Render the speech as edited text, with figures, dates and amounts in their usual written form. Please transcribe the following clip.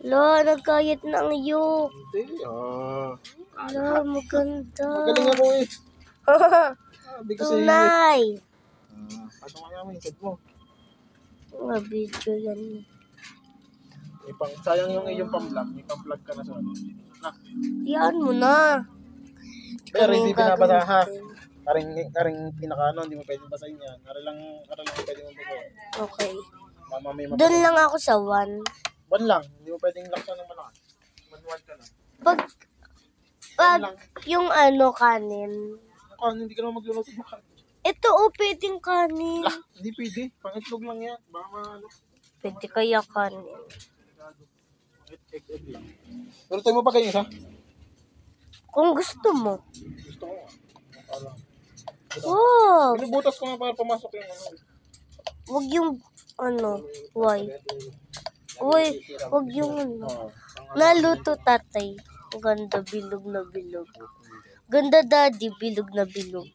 Lo, nagkayat na ang iyo. Hindi, Lo, maganda. Magaling ako eh. Sabi kasi. Tunay. Ano nga namin, sad mo. Mga video yan. Sayang yung iyong pang-vlog. May pang-vlog ka na sa ano. Yan mo na. Pero hindi binabasa ha. Karing pinakaano, hindi mo pwedeng basahin yan. Kara lang pwede mo basahin. Okay. Mama may Doon lang ako sa 1. 1 lang. Hindi mo pwedeng laksan ng malakas. Manual ka lang. Pag yung ano, kanin. Hindi ka naman magluluto ng kanin. Ito pwedeng kanin. Hindi pwede. Pang-itlog lang yan. Baka ano. Pwede kaya kanin. Egg lang. Pero tayo mo pa kayo isa? Kung gusto mo. Gusto ko nga. Wow. Pinubutas ko nga para pumasok yung ano. Wag yung ano, why? Uy, wag yung ano. Naluto tatay. Ganda, bilog na bilog. Ganda daddy, bilog na bilog.